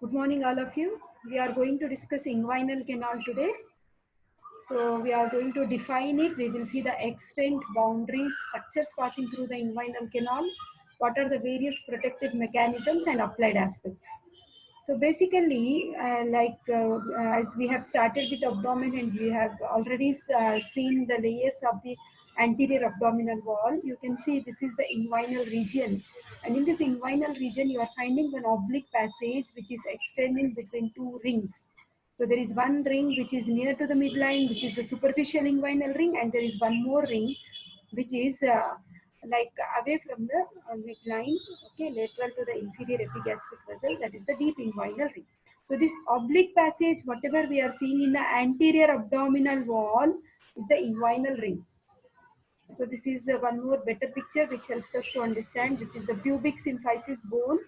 Good morning, all of you. We are going to discuss inguinal canal today. So we are going to define it. We will see the extent, boundaries, structures passing through the inguinal canal, what are the various protective mechanisms and applied aspects. So basically, as we have started with abdomen and we have already seen the layers of the anterior abdominal wall, you can see this is the inguinal region. And in this inguinal region, you are finding an oblique passage which is extending between two rings. So there is one ring which is near to the midline, which is the superficial inguinal ring, and there is one more ring which is like away from the midline, okay, lateral to the inferior epigastric vessel, that is the deep inguinal ring. So this oblique passage, whatever we are seeing in the anterior abdominal wall, is the inguinal ring. So this is one more better picture which helps us to understand. This is the pubic symphysis bone.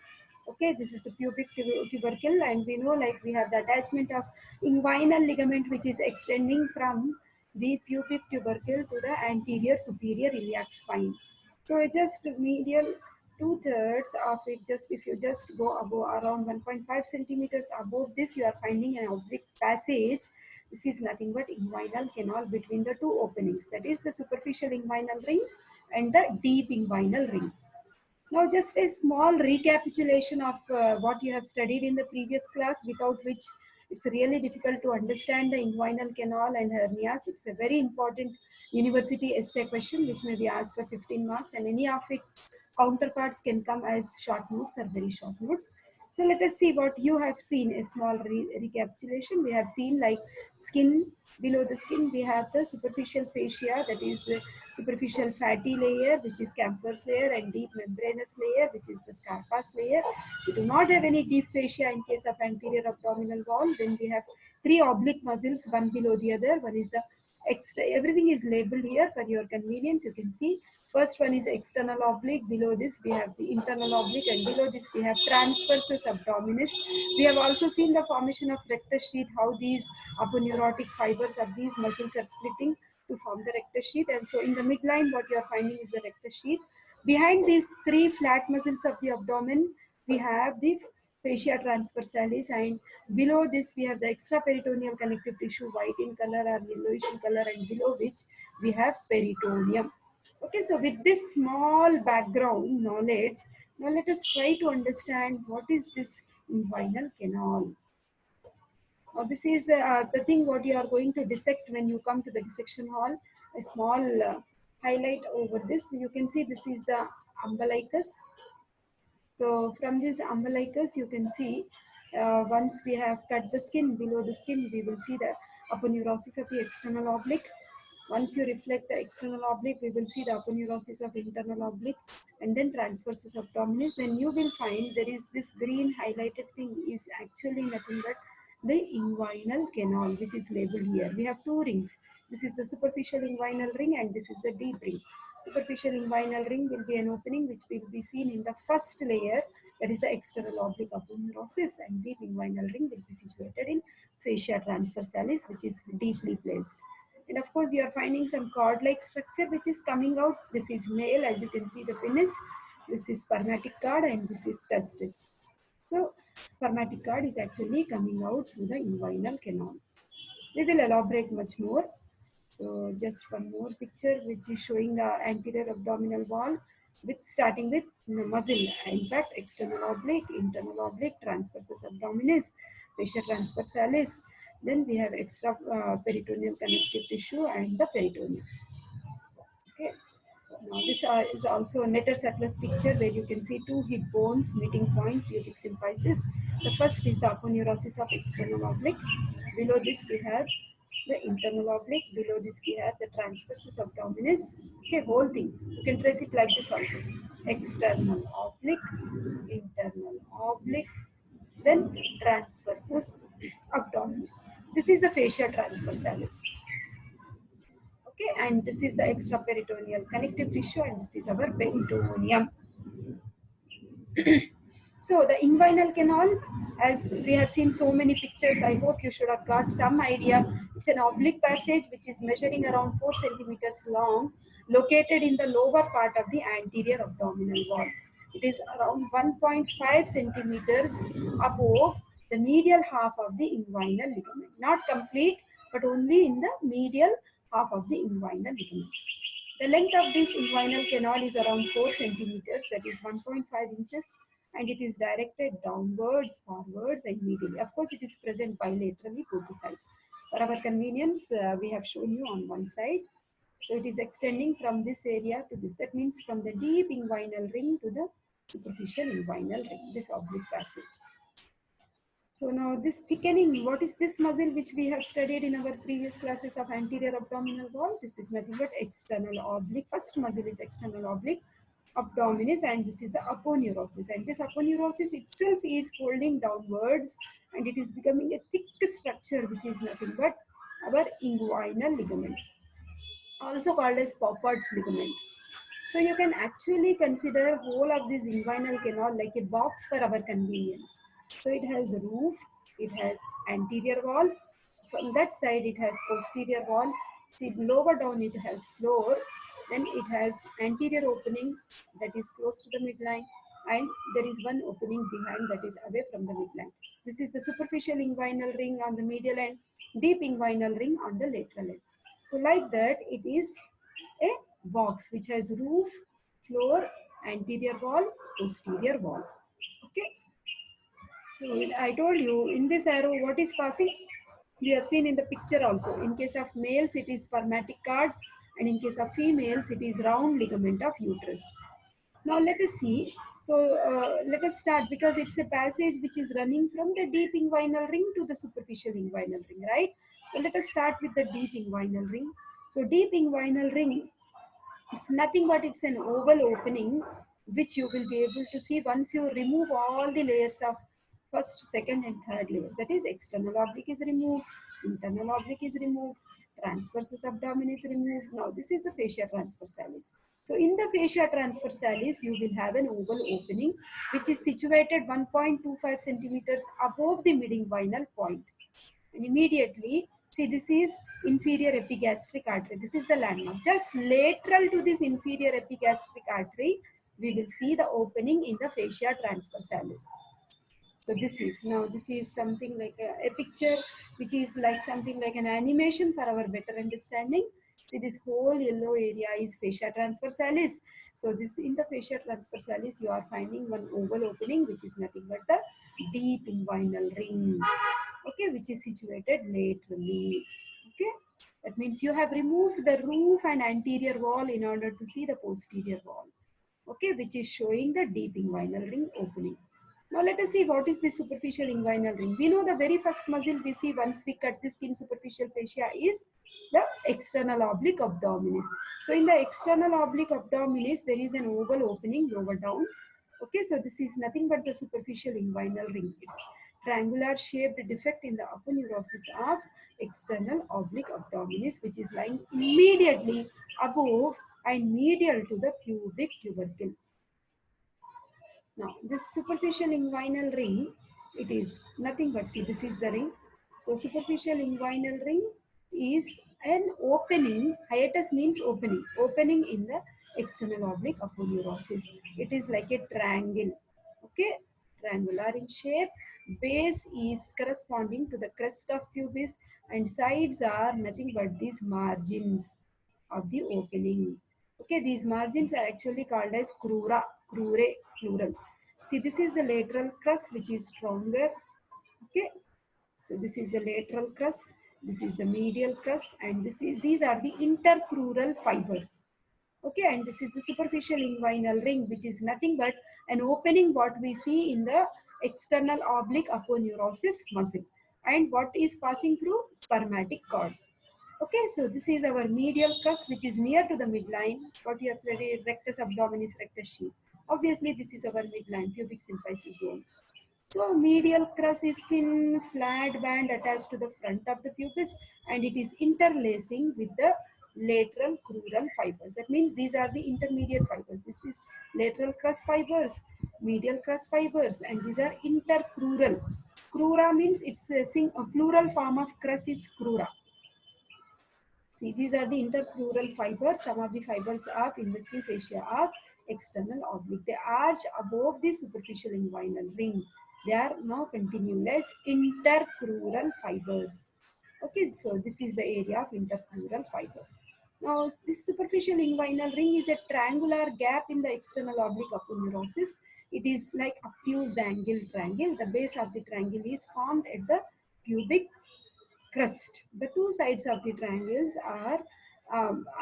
Okay, this is the pubic tubercle, and we know like we have the attachment of inguinal ligament which is extending from the pubic tubercle to the anterior superior iliac spine. So it's just medial two-thirds of it, just if you just go above around 1.5 centimeters above this, you are finding an oblique passage. This is nothing but inguinal canal between the two openings, that is the superficial inguinal ring and the deep inguinal ring. Now just a small recapitulation of what you have studied in the previous class, without which it's really difficult to understand the inguinal canal and hernias. It's a very important university essay question which may be asked for 15 marks, and any of its counterparts can come as short notes or very short notes. So let us see what you have seen, a small recapitulation. We have seen like skin, below the skin we have the superficial fascia, that is the superficial fatty layer which is Camphor's layer, and deep membranous layer which is the Scarpa's layer. We do not have any deep fascia in case of anterior abdominal wall. Then we have three oblique muscles, one below the other. One is the extra, everything is labeled here for your convenience. You can see first one is external oblique, below this we have the internal oblique, and below this we have transversus abdominis. We have also seen the formation of rectus sheath, how these aponeurotic fibers of these muscles are splitting to form the rectus sheath. And so in the midline what you are finding is the rectus sheath. Behind these three flat muscles of the abdomen we have the fascia transversalis, and below this we have the extraperitoneal connective tissue, white in color or yellowish in color, and below which we have peritoneum. Okay, so with this small background knowledge, now let us try to understand what is this inguinal canal. Now this is the thing what you are going to dissect when you come to the dissection hall. A small highlight over this. You can see this is the umbilicus. So from this umbilicus, you can see once we have cut the skin, below the skin, we will see the aponeurosis of the external oblique. Once you reflect the external oblique, we will see the aponeurosis of internal oblique, and then transversus abdominis. Then you will find there is this green highlighted thing is actually nothing but the inguinal canal, which is labeled here. We have two rings. This is the superficial inguinal ring and this is the deep ring. Superficial inguinal ring will be an opening which will be seen in the first layer, that is the external oblique aponeurosis, and deep inguinal ring will be situated in fascia transversalis, which is deeply placed. And of course, you are finding some cord-like structure which is coming out. This is male, as you can see the penis. This is spermatic cord and this is testis. So, spermatic cord is actually coming out through the inguinal canal. We will elaborate much more. So, just one more picture which is showing the anterior abdominal wall, with starting with muscle. In fact, external oblique, internal oblique, transversus abdominis, fascia transversalis. Then we have extra peritoneal connective tissue and the peritoneum. Okay. Now this is also a Netter's atlas picture where you can see two hip bones meeting point, pubic symphysis. The first is the aponeurosis of external oblique. Below this we have the internal oblique. Below this we have the transversus abdominis. Okay, whole thing. You can trace it like this also. External oblique, internal oblique, then transversus abdominis. This is the fascia transversalis. Okay, and this is the extraperitoneal connective tissue, and this is our peritoneum. So the inguinal canal, as we have seen so many pictures, I hope you should have got some idea. It's an oblique passage which is measuring around 4 centimeters long, located in the lower part of the anterior abdominal wall. It is around 1.5 centimeters above the medial half of the inguinal ligament. Not complete, but only in the medial half of the inguinal ligament. The length of this inguinal canal is around 4 centimeters, that is 1.5 inches, and it is directed downwards, forwards, and medially. Of course, it is present bilaterally both the sides. For our convenience, we have shown you on one side. So it is extending from this area to this. That means from the deep inguinal ring to the superficial inguinal ring, this oblique passage. So now this thickening, what is this muscle which we have studied in our previous classes of anterior abdominal wall? This is nothing but external oblique. First muscle is external oblique abdominis, and this is the aponeurosis. And this aponeurosis itself is folding downwards, and it is becoming a thick structure which is nothing but our inguinal ligament, also called as Poppard's ligament. So you can actually consider whole of this inguinal canal like a box for our convenience. So it has a roof, it has anterior wall, from that side it has posterior wall, see lower down it has floor, then it has anterior opening that is close to the midline, and there is one opening behind that is away from the midline. This is the superficial inguinal ring on the medial end, deep inguinal ring on the lateral end. So like that it is a box which has roof, floor, anterior wall, posterior wall. Okay. So I told you in this arrow what is passing. You have seen in the picture also. In case of males it is spermatic cord, and in case of females it is round ligament of uterus. Now let us see. So let us start, because it's a passage which is running from the deep inguinal ring to the superficial inguinal ring, right? So let us start with the deep inguinal ring. So deep inguinal ring, it's nothing but it's an oval opening which you will be able to see once you remove all the layers of first, second, and third layers. That is, external oblique is removed, internal oblique is removed, transversus abdominis is removed. Now this is the fascia transversalis. So in the fascia transversalis, you will have an oval opening which is situated 1.25 centimeters above the mid-inguinal point. And immediately, see, this is inferior epigastric artery. This is the landmark. Just lateral to this inferior epigastric artery, we will see the opening in the fascia transversalis. So this is something like a picture which is like something like an animation for our better understanding. See, this whole yellow area is fascia transversalis. So this in the fascia transversalis, you are finding one oval opening which is nothing but the deep inguinal ring, okay, which is situated laterally. Okay, that means you have removed the roof and anterior wall in order to see the posterior wall, okay, which is showing the deep inguinal ring opening. Now let us see what is the superficial inguinal ring. We know the very first muscle we see once we cut the skin superficial fascia is the external oblique abdominis. So in the external oblique abdominis, there is an oval opening lower down. Okay, so this is nothing but the superficial inguinal ring. It's triangular shaped defect in the aponeurosis of external oblique abdominis, which is lying immediately above and medial to the pubic tubercle. Now, this superficial inguinal ring, it is nothing but, see, this is the ring. So, superficial inguinal ring is an opening, hiatus means opening in the external oblique aponeurosis. It is like a triangle, okay, triangular in shape. Base is corresponding to the crest of pubis, and sides are nothing but these margins of the opening. Okay, these margins are actually called as crura, crurae, plural. See, this is the lateral crust which is stronger. Okay, so this is the lateral crust, this is the medial crust, and these are the intercrural fibers. Okay, and this is the superficial inguinal ring, which is nothing but an opening what we see in the external oblique aponeurosis muscle, and what is passing through spermatic cord. Okay, so this is our medial crust which is near to the midline. What you have studied, rectus abdominis, rectus sheath. Obviously, this is our midline, pubic symphysis zone. So medial crust is thin, flat band attached to the front of the pubis, and it is interlacing with the lateral crural fibers. That means these are the intermediate fibers. This is lateral crust fibers, medial crust fibers, and these are intercrural. Crura means it's a plural form of crust is crura. See, these are the intercrural fibers. Some of the fibers of investing fascia of external oblique. They arch above the superficial inguinal ring. They are now continuous intercrural fibers. Okay, so this is the area of intercrural fibers. Now, this superficial inguinal ring is a triangular gap in the external oblique aponeurosis. It is like obtuse angle triangle. The base of the triangle is formed at the pubic crust. The two sides of the triangles are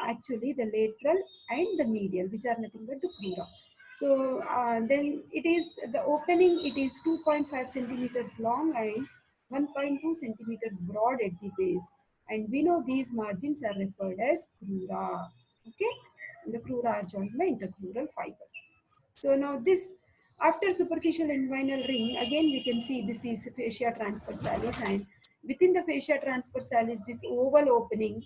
actually the lateral and the medial, which are nothing but the crura. So then it is the opening, it is 2.5 centimeters long and 1.2 centimeters broad at the base. And we know these margins are referred as crura. Okay, and the crura are joined by intercrural fibers. So now this, after superficial inguinal ring, again we can see this is fascia transversalis, and within the fascia transversalis, this oval opening,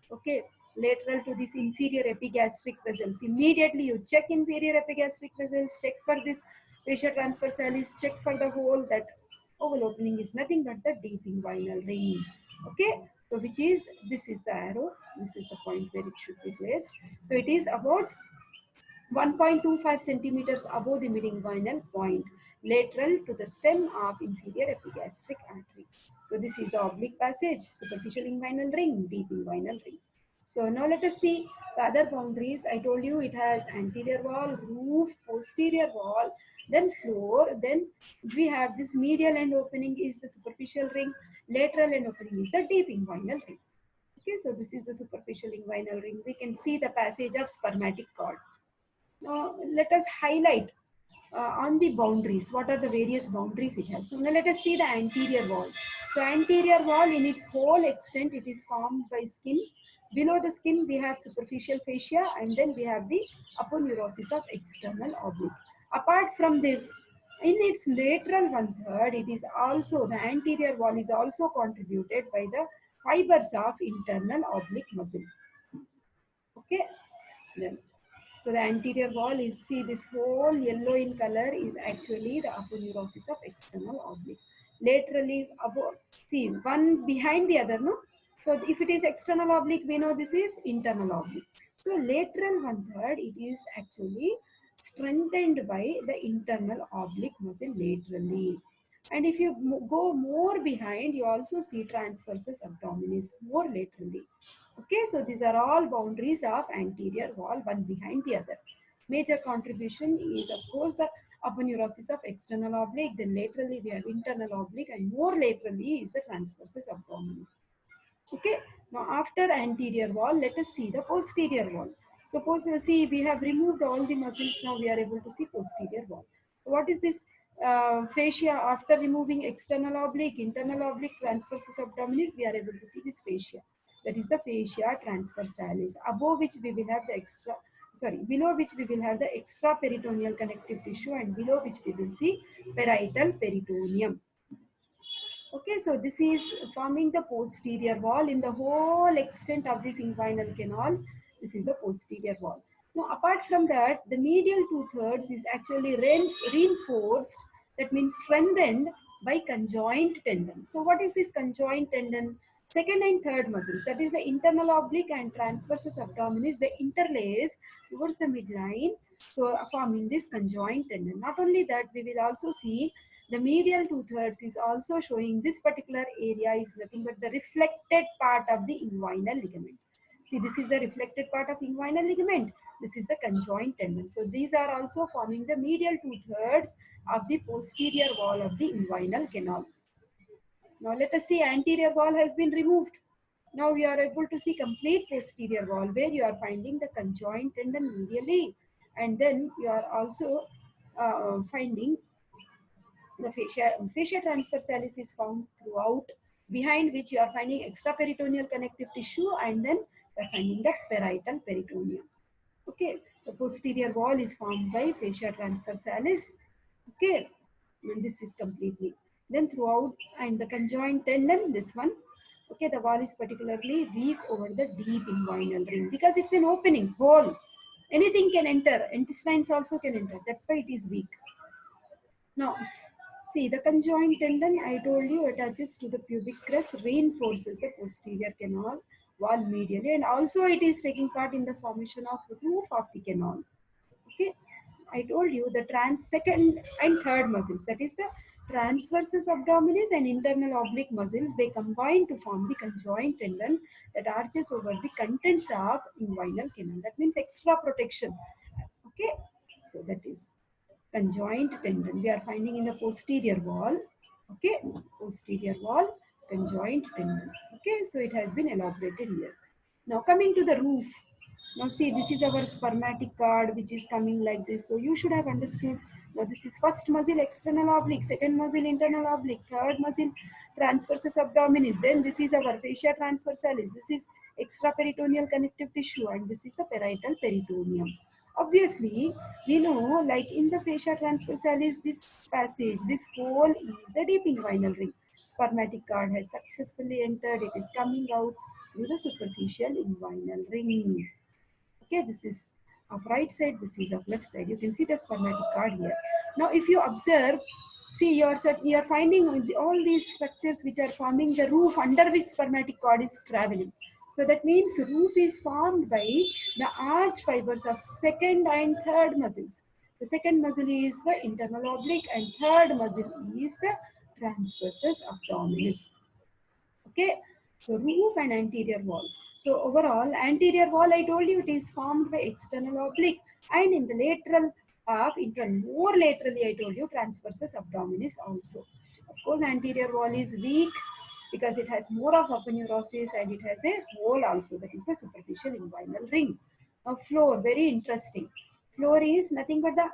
okay, lateral to this inferior epigastric vessels. Immediately you check inferior epigastric vessels, check for this fascia transversalis, check for the hole. That oval opening is nothing but the deep inguinal ring. Okay, so which is, this is the arrow, this is the point where it should be placed. So it is about 1.25 centimeters above the midinguinal point, lateral to the stem of inferior epigastric artery. So this is the oblique passage, superficial inguinal ring, deep inguinal ring. So now let us see the other boundaries. I told you it has anterior wall, roof, posterior wall, then floor, then we have this medial end opening is the superficial ring, lateral end opening is the deep inguinal ring. Okay, so this is the superficial inguinal ring. We can see the passage of spermatic cord. Now, let us highlight on the boundaries. What are the various boundaries it has? So, now let us see the anterior wall. So, anterior wall in its whole extent, it is formed by skin. Below the skin, we have superficial fascia, and then we have the aponeurosis of external oblique. Apart from this, in its lateral one third, it is also, the anterior wall is also contributed by the fibers of internal oblique muscle. Okay, then. So the anterior wall is, see this whole yellow in color is actually the aponeurosis of external oblique. Laterally above, see one behind the other, no? So if it is external oblique, we know this is internal oblique. So lateral one third, it is actually strengthened by the internal oblique muscle laterally. And if you go more behind, you also see transversus abdominis more laterally. Okay, so these are all boundaries of anterior wall, one behind the other. Major contribution is, of course, the aponeurosis of external oblique. Then laterally we have internal oblique, and more laterally is the transversus abdominis. Okay, now after anterior wall, let us see the posterior wall. Suppose you see we have removed all the muscles, now we are able to see posterior wall. What is this fascia? After removing external oblique, internal oblique, transversus abdominis, we are able to see this fascia. That is the fascia transversalis, above which we will have the below which we will have the extra peritoneal connective tissue, and below which we will see parietal peritoneum. Okay, so this is forming the posterior wall in the whole extent of this inguinal canal. This is the posterior wall. Now, apart from that, the medial two-thirds is actually reinforced, that means strengthened by conjoint tendon. So, what is this conjoint tendon? Second and third muscles, that is the internal oblique and transversus abdominis, they interlace towards the midline, so forming this conjoint tendon. Not only that, we will also see the medial two-thirds is also showing this particular area is nothing but the reflected part of the inguinal ligament. See, this is the reflected part of inguinal ligament. This is the conjoint tendon. So these are also forming the medial two-thirds of the posterior wall of the inguinal canal. Now let us see, anterior wall has been removed. Now we are able to see complete posterior wall, where you are finding the conjoint tendon medially, and then you are also finding the fascia transversalis is found throughout, behind which you are finding extraperitoneal connective tissue, and then you are finding the parietal peritoneum. Okay, the posterior wall is formed by fascia transversalis. Okay, and this is completely. Then throughout, and the conjoint tendon, this one. Okay, the wall is particularly weak over the deep inguinal ring because it's an opening hole. Anything can enter. Intestines also can enter. That's why it is weak. Now, see, the conjoint tendon, I told you, attaches to the pubic crest, reinforces the posterior canal wall medially, and also it is taking part in the formation of roof of the canal. Okay, I told you the second and third muscles, that is the transversus abdominis and internal oblique muscles, they combine to form the conjoint tendon that arches over the contents of inguinal canal. That means extra protection. Okay, so that is conjoint tendon. We are finding in the posterior wall. Okay, posterior wall, conjoint tendon. Okay, so it has been elaborated here. Now coming to the roof. Now see, this is our spermatic cord which is coming like this. So you should have understood. Now this is first muscle external oblique, second muscle internal oblique, third muscle transversus abdominis. Then this is our fascia transversalis. This is extraperitoneal connective tissue and this is the parietal peritoneum. Obviously, we know like in the fascia transversalis, this passage, this hole is the deep inguinal ring. Spermatic cord has successfully entered. It is coming out through the superficial inguinal ring. Okay, this is of right side, this is of left side. You can see the spermatic cord here. Now if you observe, see you are finding all these structures which are forming the roof under which spermatic cord is traveling. So that means roof is formed by the arch fibers of second and third muscles. The second muscle is the internal oblique and third muscle is the transversus abdominis. Okay, so roof and anterior wall. So overall anterior wall, I told you, it is formed by external oblique and in the lateral of internal, more laterally I told you transversus abdominis also. Of course anterior wall is weak because it has more of aponeurosis and it has a hole also, that is the superficial inguinal ring. Now floor, very interesting. Floor is nothing but the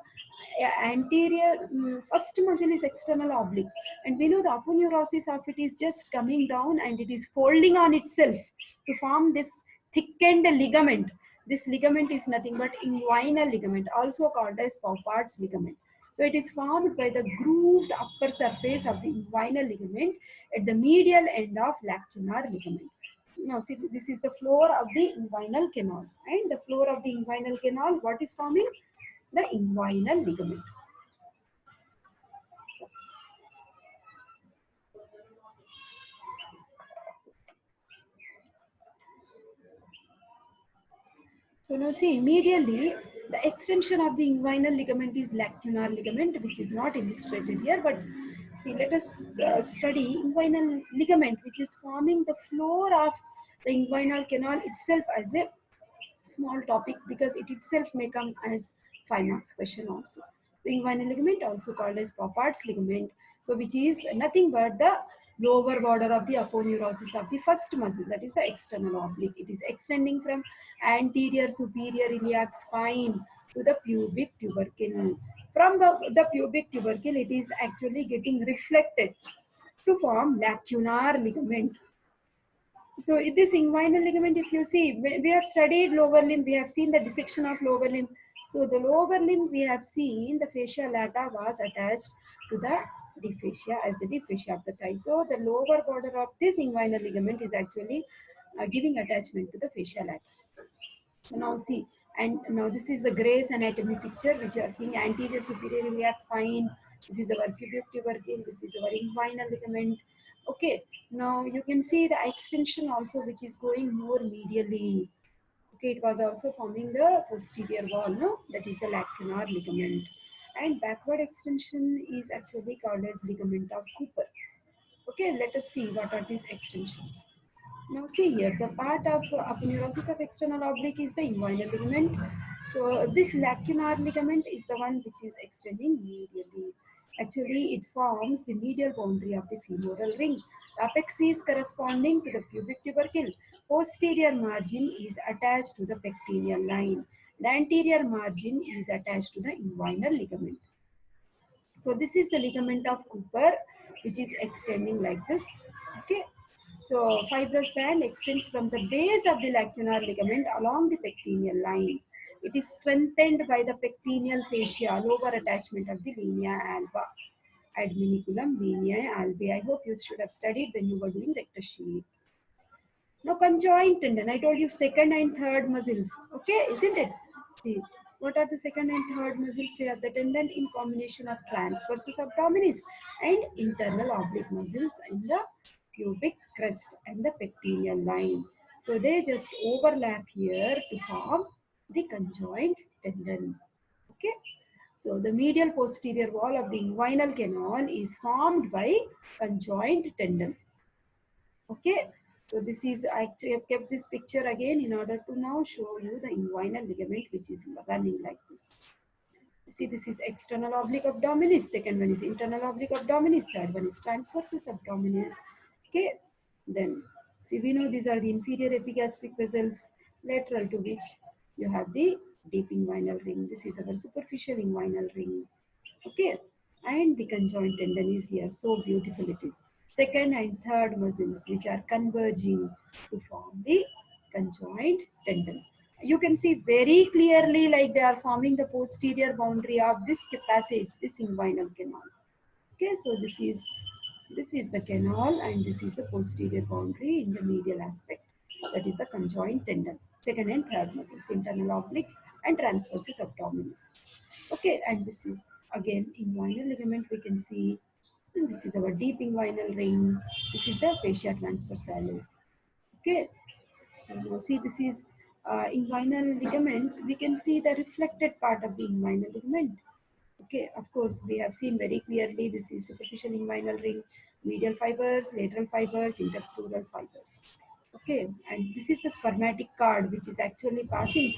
anterior first muscle is external oblique, and we know the aponeurosis of it is just coming down and it is folding on itself to form this thickened ligament. This ligament is nothing but inguinal ligament, also called as Paupart's ligament. So it is formed by the grooved upper surface of the inguinal ligament at the medial end of lacunar ligament. Now see, this is the floor of the inguinal canal, and the floor of the inguinal canal, what is forming? The inguinal ligament. So now see, medially, the extension of the inguinal ligament is lacunar ligament, which is not illustrated here. But see, let us study inguinal ligament, which is forming the floor of the inguinal canal itself as a small topic, because it itself may come as 5 marks question also. The inguinal ligament, also called as Paupart's ligament, so which is nothing but the lower border of the aponeurosis of the first muscle, that is the external oblique. It is extending from anterior superior iliac spine to the pubic tubercle. From the pubic tubercle, it is actually getting reflected to form lacunar ligament. So this inguinal ligament, if you see, we have studied lower limb, we have seen the dissection of lower limb. So the lower limb we have seen, the fascia lata was attached to the deep fascia as the deep fascia of the thigh. So the lower border of this inguinal ligament is actually giving attachment to the fascia lata. So now see, and now this is the Gray's anatomy picture which you are seeing, anterior superior iliac spine. This is our pubic tubercle. This is our inguinal ligament. Okay, now you can see the extension also which is going more medially. Okay, it was also forming the posterior wall, no? That is the lacunar ligament. And backward extension is actually called as ligament of Cooper. Okay, let us see what are these extensions. Now see here, the part of aponeurosis of external oblique is the inguinal ligament. So this lacunar ligament is the one which is extending medially. Actually, it forms the medial boundary of the femoral ring. The apex is corresponding to the pubic tubercle. Posterior margin is attached to the pectineal line. The anterior margin is attached to the inguinal ligament. So this is the ligament of Cooper, which is extending like this. Okay. So fibrous band extends from the base of the lacunar ligament along the pectineal line. It is strengthened by the pectineal fascia, lower attachment of the linea alba, adminiculum linea albae. I hope you should have studied when you were doing rectus sheath. Now conjoint tendon, I told you second and third muscles, okay, isn't it? See, what are the second and third muscles? We have the tendon in combination of transversus abdominis and internal oblique muscles in the pubic crest and the pectineal line. So they just overlap here to form the conjoint tendon. Okay. So the medial posterior wall of the inguinal canal is formed by conjoint tendon. Okay, so this is, I have kept this picture again in order to now show you the inguinal ligament which is running like this. See, this is external oblique abdominis, second one is internal oblique abdominis, third one is transversus abdominis. Okay, then see, we know these are the inferior epigastric vessels lateral to which you have the deep inguinal ring. This is our superficial inguinal ring. Okay, and the conjoint tendon is here. So beautiful it is. Second and third muscles which are converging to form the conjoint tendon. You can see very clearly like they are forming the posterior boundary of this passage, this inguinal canal. Okay, so this is the canal and this is the posterior boundary in the medial aspect. That is the conjoint tendon. Second and third muscles, internal oblique and transversus abdominis. Okay, and this is again inguinal ligament. We can see, and this is our deep inguinal ring. This is the fascia transversalis. Okay, so now see, this is inguinal ligament. We can see the reflected part of the inguinal ligament. Okay, of course, we have seen very clearly this is superficial inguinal ring, medial fibers, lateral fibers, intercrural fibers. Okay, and this is the spermatic cord which is actually passing,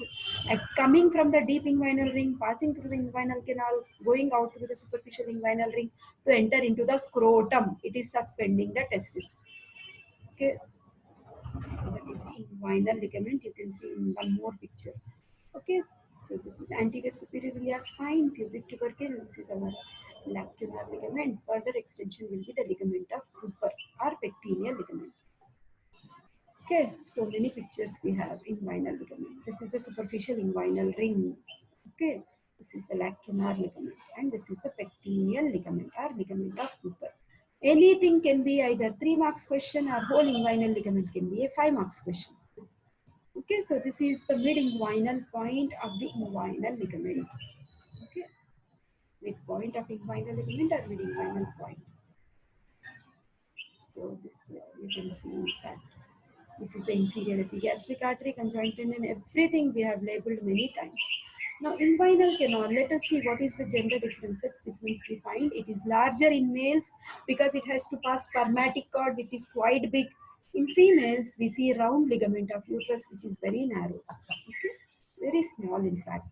coming from the deep inguinal ring, passing through the inguinal canal, going out through the superficial inguinal ring to enter into the scrotum. It is suspending the testis. Okay, so that is inguinal ligament. You can see in one more picture. Okay, so this is anterior superior iliac spine, pubic tubercle. This is our lacunar ligament. Further extension will be the ligament of Cooper or pectineal ligament. Okay, so many pictures we have inguinal ligament. This is the superficial inguinal ring. Okay, this is the lacunar ligament, and this is the pectineal ligament or ligament of Cooper. Anything can be either 3 marks question or whole inguinal ligament can be a 5 marks question. Okay, so this is the mid-inguinal point of the inguinal ligament. Okay, midpoint of inguinal ligament or mid-inguinal point. So this you can see in fact. This is the inferior epigastric artery, conjoint tendon, everything we have labeled many times. Now, inguinal canal, let us see what is the gender difference. Difference we find. It is larger in males because it has to pass spermatic cord, which is quite big. In females, we see round ligament of uterus, which is very narrow. Okay, very small in fact.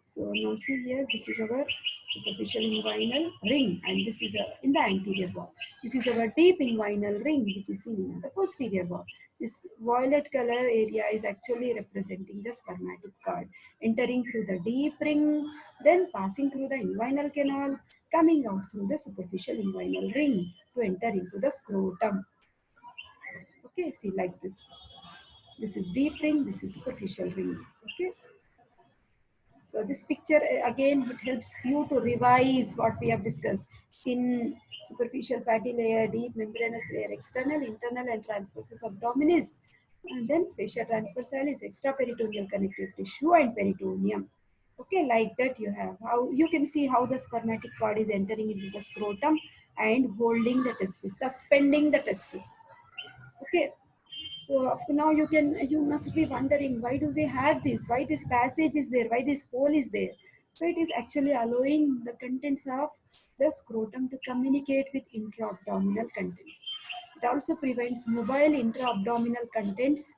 So now see here, this is our superficial inguinal ring, and this is in the anterior wall. This is our deep inguinal ring, which is seen in the posterior wall. This violet color area is actually representing the spermatic cord, entering through the deep ring, then passing through the inguinal canal, coming out through the superficial inguinal ring to enter into the scrotum. Okay, see like this. This is deep ring, this is superficial ring. Okay. So this picture again, it helps you to revise what we have discussed. Skin, superficial fatty layer, deep membranous layer, external, internal and transversus abdominis. And then fascia transversalis, extraperitoneal connective tissue and peritoneum. Okay, like that you have. How you can see how the spermatic cord is entering into the scrotum and holding the testis, suspending the testis. Okay, so after now you must be wondering, why do we have this? Why this passage is there? Why this hole is there? So it is actually allowing the contents of the scrotum to communicate with intra-abdominal contents. It also prevents mobile intra-abdominal contents,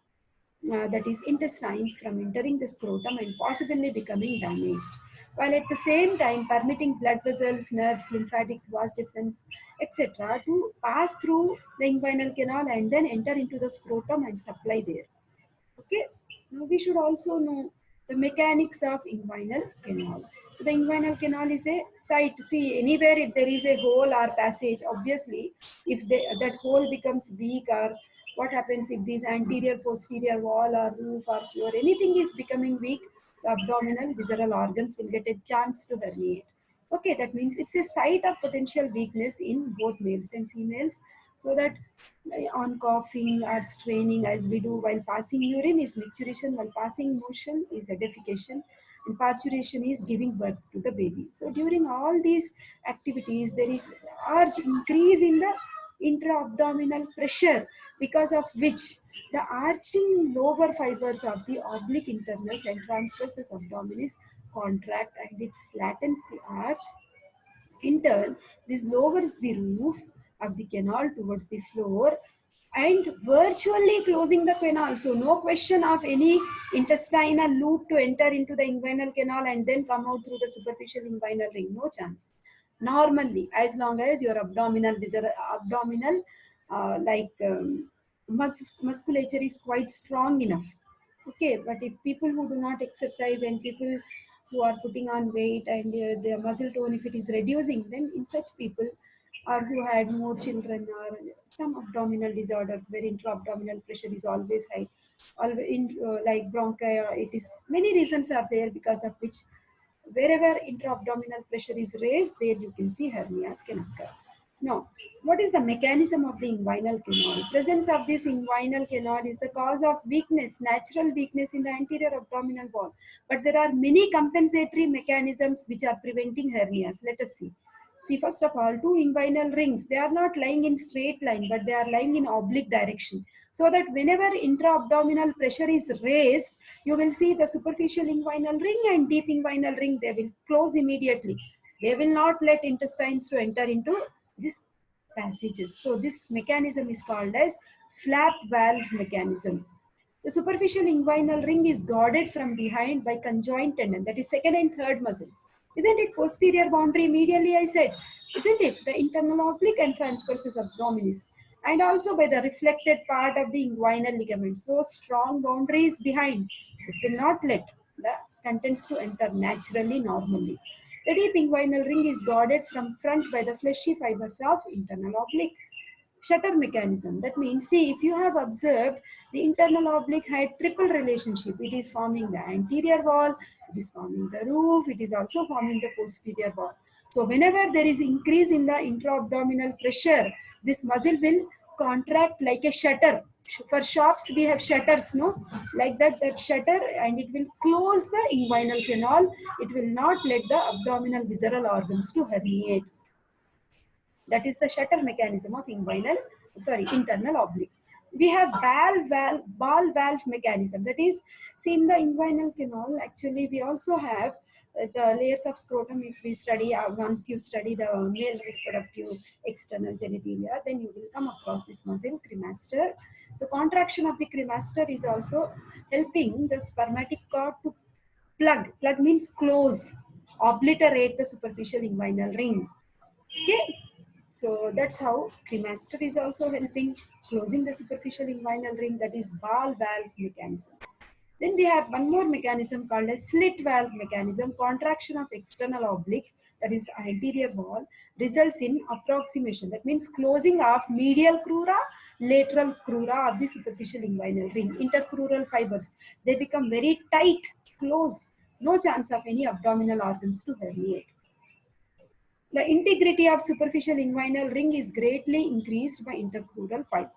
that is intestines, from entering the scrotum and possibly becoming damaged, while at the same time permitting blood vessels, nerves, lymphatics, vas deferens, etc. to pass through the inguinal canal and then enter into the scrotum and supply there. Okay. Now we should also know the mechanics of inguinal canal. So the inguinal canal is a site. See, anywhere if there is a hole or passage, obviously, if that hole becomes weak, or what happens if this anterior, posterior wall or roof or floor, anything is becoming weak, the abdominal visceral organs will get a chance to herniate. Okay, that means it's a site of potential weakness in both males and females, so that on coughing or straining as we do while passing urine is micturition, while passing motion is a defecation, and parturition is giving birth to the baby. So during all these activities, there is large increase in the intra-abdominal pressure, because of which the arching lower fibers of the oblique internus and transversus abdominis contract and it flattens the arch. In turn, this lowers the roof of the canal towards the floor and virtually closing the canal. So no question of any intestinal loop to enter into the inguinal canal and then come out through the superficial inguinal ring. No chance. Normally, as long as your abdominal musculature is quite strong enough. Okay, but if people who do not exercise and people who are putting on weight and their muscle tone, if it is reducing, then in such people or who had more children or some abdominal disorders where intra-abdominal pressure is always high, always in, like bronchitis, many reasons are there because of which wherever intra-abdominal pressure is raised, there you can see hernias can occur. Now, what is the mechanism of the inguinal canal? Presence of this inguinal canal is the cause of weakness, natural weakness in the anterior abdominal wall. But there are many compensatory mechanisms which are preventing hernias. Let us see. See, first of all, two inguinal rings, they are not lying in straight line, but they are lying in oblique direction. So that whenever intra-abdominal pressure is raised, you will see the superficial inguinal ring and deep inguinal ring, they will close immediately. They will not let intestines to enter into these passages. So this mechanism is called as flap valve mechanism. The superficial inguinal ring is guarded from behind by conjoint tendon, that is second and third muscles. Isn't it posterior boundary medially, I said? Isn't it? The internal oblique and transversus abdominis. And also by the reflected part of the inguinal ligament. So strong boundaries behind. It will not let the contents to enter naturally, normally. The deep inguinal ring is guarded from front by the fleshy fibers of internal oblique. Shutter mechanism. That means, see, if you have observed, the internal oblique had triple relationship. It is forming the anterior wall, it is forming the roof, it is also forming the posterior wall. So whenever there is increase in the intra-abdominal pressure, this muscle will contract like a shutter. For shops, we have shutters, no? Like that shutter, and it will close the inguinal canal. It will not let the abdominal visceral organs to herniate. That is the shutter mechanism of internal oblique. We have ball valve mechanism. That is, see, in the inguinal canal, actually, we also have the layers of scrotum. If we study, once you study the male reproductive external genitalia, then you will come across this muscle, cremaster. So contraction of the cremaster is also helping the spermatic cord to plug. Plug means close, obliterate the superficial inguinal ring. Okay, so that's how cremaster is also helping closing the superficial inguinal ring, that is ball valve mechanism. Then we have one more mechanism called a slit valve mechanism. Contraction of external oblique, that is anterior wall, results in approximation. That means closing of medial crura, lateral crura of the superficial inguinal ring. Intercrural fibers, they become very tight, close. No chance of any abdominal organs to herniate. The integrity of superficial inguinal ring is greatly increased by intercrural fiber.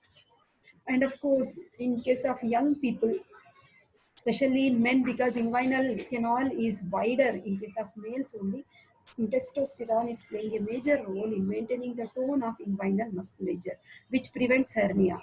And of course, in case of young people, especially in men, because inguinal canal is wider, in case of males only, testosterone is playing a major role in maintaining the tone of inguinal musculature, which prevents hernia.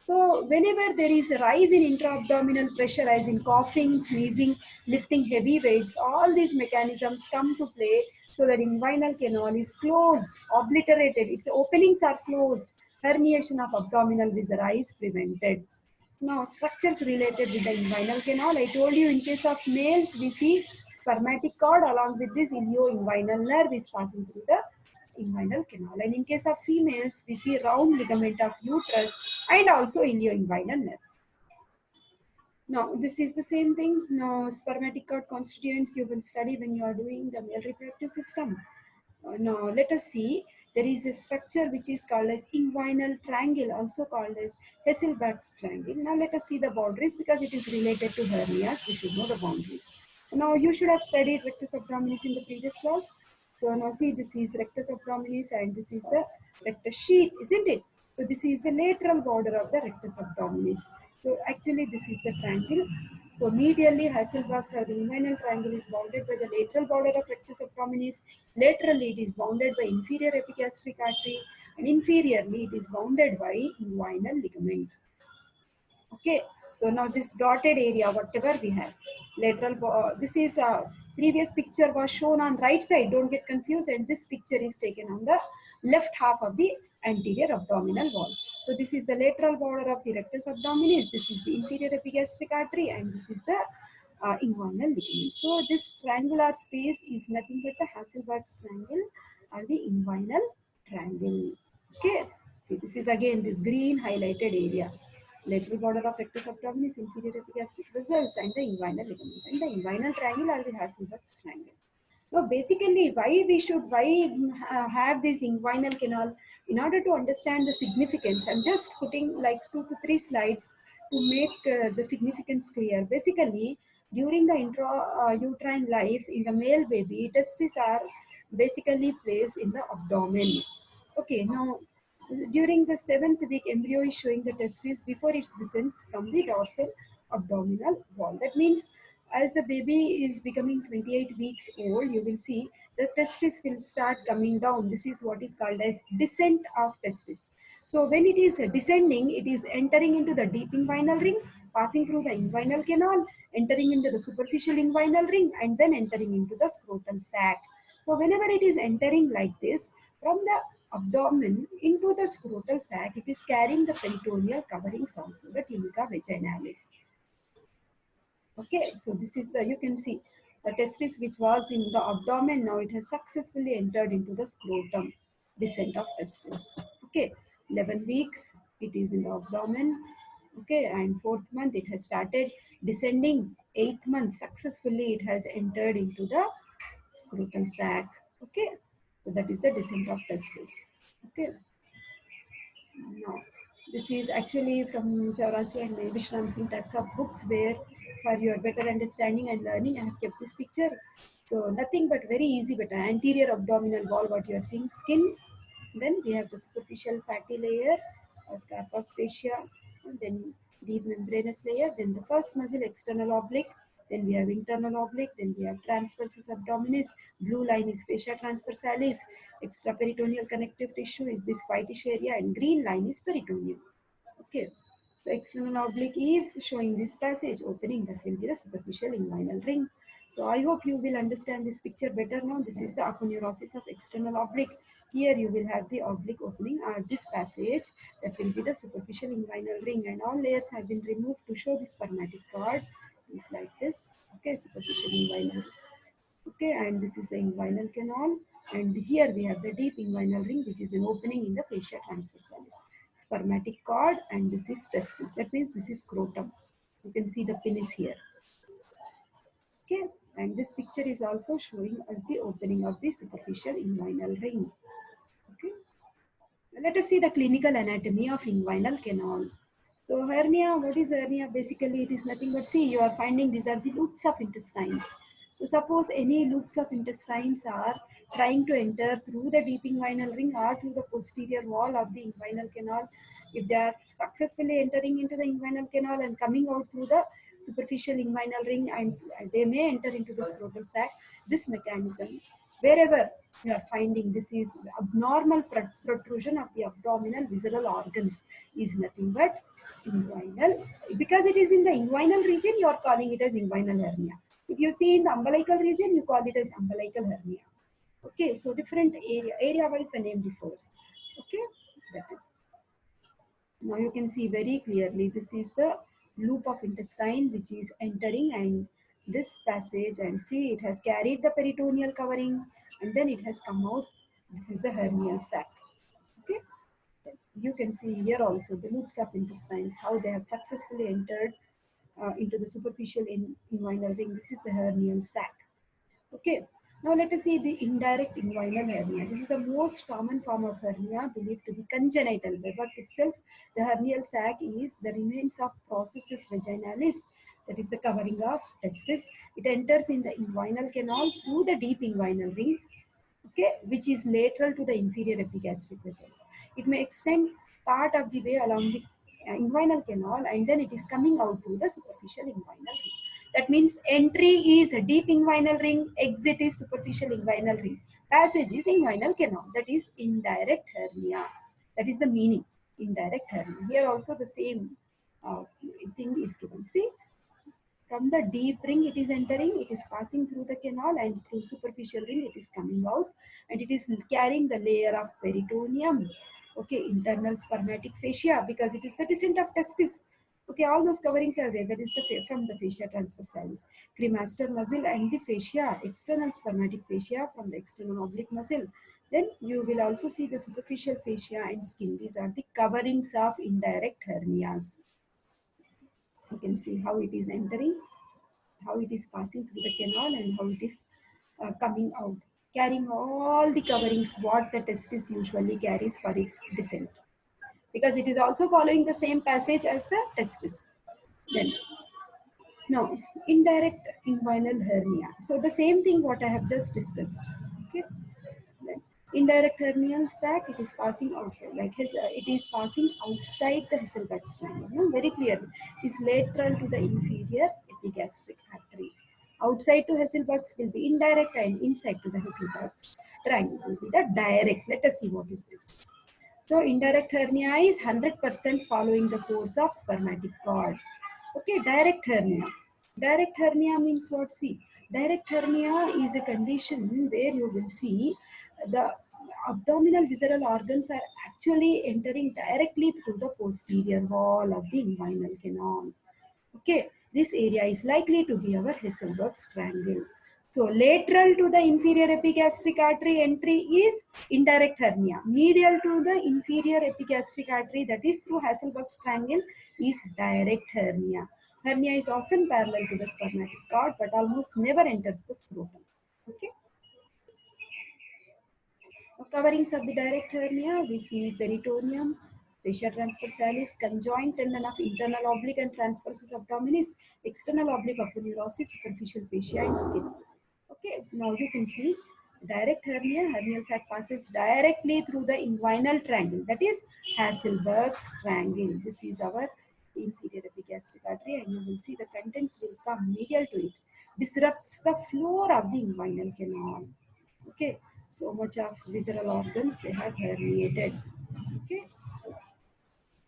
So whenever there is a rise in intra-abdominal pressure, as in coughing, sneezing, lifting heavy weights, all these mechanisms come to play so that inguinal canal is closed, obliterated, its openings are closed, herniation of abdominal viscera is prevented. Now, structures related with the inguinal canal, I told you in case of males, we see spermatic cord along with this ilioinguinal nerve is passing through the inguinal canal. And in case of females, we see round ligament of uterus and also ilioinguinal nerve. Now, this is the same thing. Now, spermatic cord constituents you will study when you are doing the male reproductive system. Now, let us see. There is a structure which is called as inguinal triangle, also called as Hasselbalch's triangle. Now, let us see the boundaries because it is related to hernias. We should know the boundaries. Now, you should have studied rectus abdominis in the previous class. So, now see, this is rectus abdominis and this is the rectus sheath, isn't it? So, this is the lateral border of the rectus abdominis. So actually this is the triangle. So medially Hasselbalch's or the inguinal triangle is bounded by the lateral border of rectus abdominis. Laterally it is bounded by inferior epigastric artery and inferiorly it is bounded by inguinal ligaments. Okay, so now this dotted area, whatever we have, lateral, this is Previous picture was shown on right side, don't get confused, and this picture is taken on the left half of the anterior abdominal wall. So this is the lateral border of the rectus abdominis, this is the inferior epigastric artery, and this is the inguinal ligament. So this triangular space is nothing but the Hasselbalch's triangle or the inguinal triangle. Okay, see this is again this green highlighted area. Lateral border of rectus abdominis, inferior epigastric vessels, and the inguinal ligament, and the inguinal triangle or the Hasselbalch's triangle. So basically, why have this inguinal canal? In order to understand the significance, I'm just putting like 2 to 3 slides to make the significance clear. Basically, during the intrauterine life in the male baby, testes are basically placed in the abdomen. Okay, now during the 7th week, embryo is showing the testes before it descends from the dorsal abdominal wall. That means as the baby is becoming 28 weeks old, you will see the testes will start coming down. This is what is called as descent of testes. So when it is descending, it is entering into the deep inguinal ring, passing through the inguinal canal, entering into the superficial inguinal ring, and then entering into the scrotal sac. So whenever it is entering like this, from the abdomen into the scrotal sac, it is carrying the peritoneal coverings also, the tunica vaginalis. Okay, so this is the, you can see the testis which was in the abdomen, now it has successfully entered into the scrotum, descent of testis. Okay, 11 weeks, it is in the abdomen. Okay, and 4th month, it has started descending. 8th month, successfully, it has entered into the scrotal sac. Okay, so that is the descent of testis. Okay, now this is actually from Chaurasi and Vishram Singh types of books where for your better understanding and learning I have kept this picture. So nothing but very easy, but anterior abdominal wall, what you are seeing, skin, then we have the superficial fatty layer, scarpa's fascia, and then deep membranous layer, then the first muscle external oblique, then we have internal oblique, then we have transversus abdominis, blue line is fascia transversalis, extraperitoneal connective tissue is this whitish area, and green line is peritoneum. Okay. So external oblique is showing this passage opening, that will be the superficial inguinal ring. So I hope you will understand this picture better now. This is the aponeurosis of external oblique. Here you will have the oblique opening or this passage, that will be the superficial inguinal ring, and all layers have been removed to show the spermatic cord. It's like this. Okay, superficial inguinal. Okay, and this is the inguinal canal, and here we have the deep inguinal ring, which is an opening in the fascia transversalis. Spermatic cord, and this is testis. That means this is scrotum. You can see the pin is here. Okay, and this picture is also showing us the opening of the superficial inguinal ring. Okay, let us see the clinical anatomy of inguinal canal. So hernia, what is hernia? Basically, it is nothing but, see, you are finding these are the loops of intestines. So suppose any loops of intestines are trying to enter through the deep inguinal ring or through the posterior wall of the inguinal canal. If they are successfully entering into the inguinal canal and coming out through the superficial inguinal ring, and they may enter into the scrotal sac, this mechanism, wherever you are finding this is abnormal protrusion of the abdominal visceral organs, is nothing but inguinal. Because it is in the inguinal region, you are calling it as inguinal hernia. If you see in the umbilical region, you call it as umbilical hernia. Okay, so different area wise the name differs. Okay, that is. Now you can see very clearly this is the loop of intestine which is entering, and this passage, and see it has carried the peritoneal covering and then it has come out. This is the hernial sac. Okay, you can see here also the loops of intestines, how they have successfully entered into the superficial inguinal ring. This is the hernial sac. Okay. Now let us see the indirect inguinal hernia. This is the most common form of hernia, believed to be congenital. By birth itself, the hernial sac is the remains of processus vaginalis, that is the covering of testis. It enters in the inguinal canal through the deep inguinal ring, okay, which is lateral to the inferior epigastric vessels. It may extend part of the way along the inguinal canal, and then it is coming out through the superficial inguinal ring. That means entry is a deep inguinal ring, exit is superficial inguinal ring, passage is inguinal canal. That is indirect hernia. That is the meaning, indirect hernia. Here also the same thing is given. See, From the deep ring it is entering, it is passing through the canal, and through superficial ring it is coming out, and it is carrying the layer of peritoneum, okay, internal spermatic fascia, because it is the descent of testis. Okay, all those coverings are there. That is from the fascia transversalis, cremaster muscle, and the fascia, external spermatic fascia from the external oblique muscle. Then you will also see the superficial fascia and skin. These are the coverings of indirect hernias. You can see how it is entering, how it is passing through the canal, and how it is coming out, carrying all the coverings what the testis usually carries for its descent, because it is also following the same passage as the testis. Then now, indirect inguinal hernia. So the same thing what I have just discussed. Okay. Then indirect hernial sac, it is passing outside, like it is passing outside the Hasselbalch's triangle. No? Very clearly, it is lateral to the inferior epigastric artery. Outside to Hasselbalch's will be indirect, and inside to the Hasselbalch's triangle will be the direct. Let us see what is this. So indirect hernia is 100% following the course of spermatic cord. Okay, direct hernia. Direct hernia means what? See, direct hernia is a condition where you will see the abdominal visceral organs are actually entering directly through the posterior wall of the inguinal canal. Okay, this area is likely to be our Hasselbalch's triangle. So lateral to the inferior epigastric artery entry is indirect hernia. Medial to the inferior epigastric artery, that is through Hasselbalch's triangle, is direct hernia. Hernia is often parallel to the spermatic cord but almost never enters the scrotum. Okay. Coverings of the direct hernia, we see peritoneum, fascia transversalis, conjoint tendon of internal oblique and transversus abdominis, external oblique aponeurosis, superficial fascia, and skin. Okay, now you can see direct hernia, hernial sac passes directly through the inguinal triangle, that is Hasselbalch's triangle. This is our inferior epigastric artery, and you will see the contents will come medial to it, disrupts the floor of the inguinal canal. Okay, so much of visceral organs they have herniated. Okay, so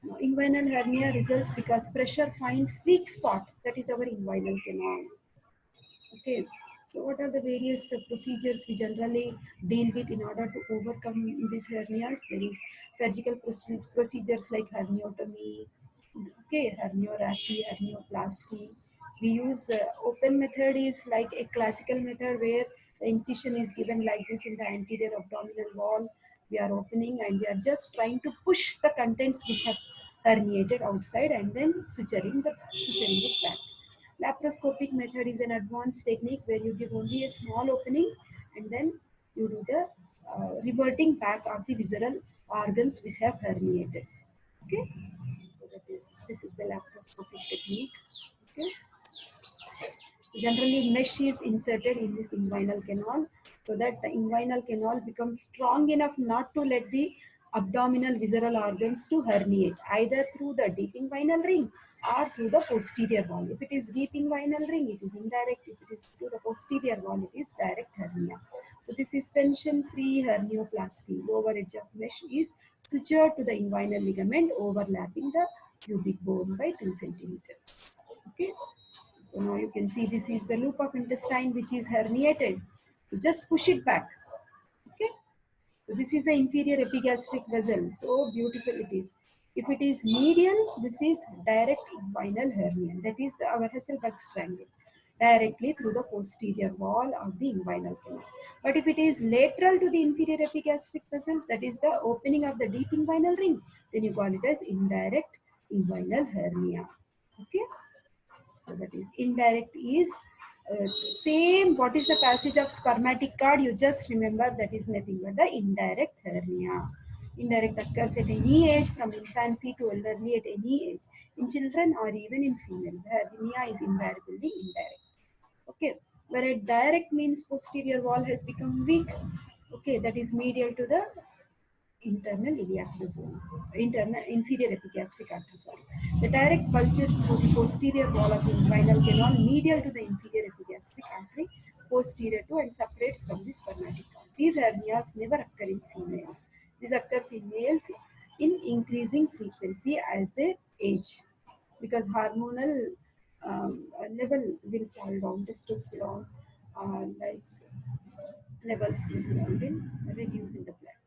now inguinal hernia results because pressure finds weak spot, that is our inguinal canal. Okay, so what are the various procedures we generally deal with in order to overcome these hernias? There is surgical procedures like herniotome, okay, herniorrhaphy, hernioplasty. We use open method is like a classical method where the incision is given like this in the anterior abdominal wall. We are opening and we are just trying to push the contents which have herniated outside and then suturing it back. Laparoscopic method is an advanced technique where you give only a small opening and then you do the reverting back of the visceral organs which have herniated. Okay, so this is the laparoscopic technique. Okay. Generally, mesh is inserted in this inguinal canal so that the inguinal canal becomes strong enough not to let the abdominal visceral organs to herniate, either through the deep inguinal ring or through the posterior wall. If it is deep inguinal ring, it is indirect. If it is through the posterior wall, it is direct hernia. So this is tension-free hernioplasty. Lower edge of mesh is sutured to the inguinal ligament, overlapping the pubic bone by 2 centimeters. Okay. So now you can see this is the loop of intestine which is herniated. You just push it back. Okay. So this is the inferior epigastric vessel. So beautiful it is. If it is medial, this is direct inguinal hernia. That is our Hasselbalch's triangle. Directly through the posterior wall of the inguinal canal. But if it is lateral to the inferior epigastric vessels, that is the opening of the deep inguinal ring, then you call it as indirect inguinal hernia. Okay. So that is indirect is same. What is the passage of spermatic cord? You just remember that is nothing but the indirect hernia. Indirect occurs at any age from infancy to elderly at any age. In children or even in females, the hernia is invariably indirect. Okay, where a direct means posterior wall has become weak. Okay, that is medial to the internal iliac vessels, internal inferior epigastric artery. Sorry, the direct bulges through the posterior wall of the inguinal canal, medial to the inferior epigastric artery, posterior to and separates from the spermatic cord. These hernias never occur in females. This occurs in males in increasing frequency as they age, because hormonal level will fall down, testosterone like levels will reduce in the blood.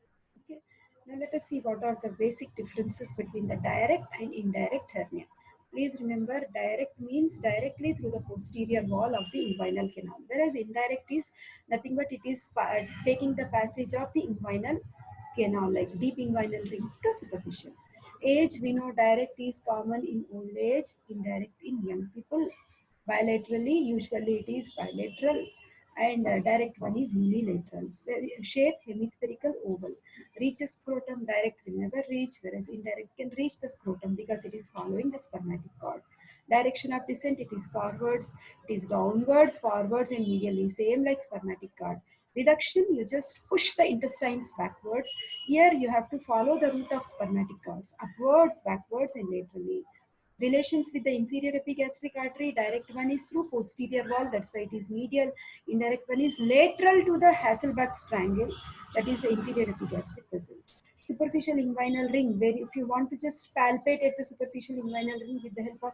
Okay. Now let us see what are the basic differences between the direct and indirect hernia. Please remember, direct means directly through the posterior wall of the inguinal canal, whereas indirect is nothing but it is taking the passage of the inguinal canal, like deep inguinal ring to superficial. Age, we know direct is common in old age, indirect in young people. Bilaterally, usually it is bilateral, and direct one is unilateral. Shape hemispherical oval. Reaches scrotum, direct will never reach, whereas indirect can reach the scrotum because it is following the spermatic cord. Direction of descent, it is forwards, it is downwards, forwards, and medially, same like spermatic cord. Reduction, you just push the intestines backwards. Here you have to follow the route of spermatic cords, upwards, backwards, and laterally. Relations with the inferior epigastric artery, direct one is through posterior wall, that's why it is medial. Indirect one is lateral to the Hasselbalch's triangle, that is the inferior epigastric vessels. Superficial inguinal ring, where if you want to just palpate at the superficial inguinal ring with the help of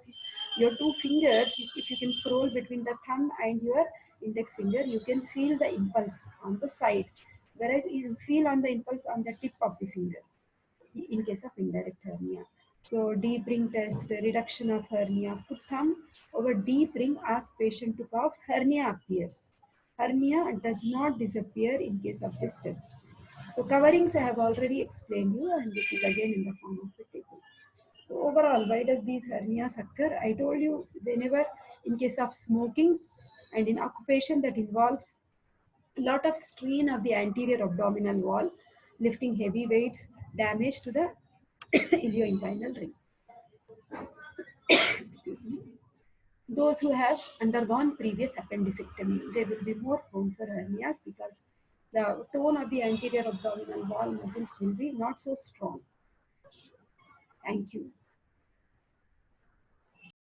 your two fingers, if you can scroll between the thumb and your index finger, you can feel the impulse on the side, whereas you feel on the impulse on the tip of the finger in case of indirect hernia. So deep ring test, reduction of hernia. Put thumb over deep ring, ask patient to cough, hernia appears. Hernia does not disappear in case of this test. So coverings I have already explained you, and this is again in the form of a table. So overall, why does these hernias occur? I told you whenever in case of smoking and in occupation that involves a lot of strain of the anterior abdominal wall, lifting heavy weights, damage to the ilioinguinal ring. Excuse me. Those who have undergone previous appendicectomy, they will be more prone for hernias because the tone of the anterior abdominal wall muscles will be not so strong. Thank you.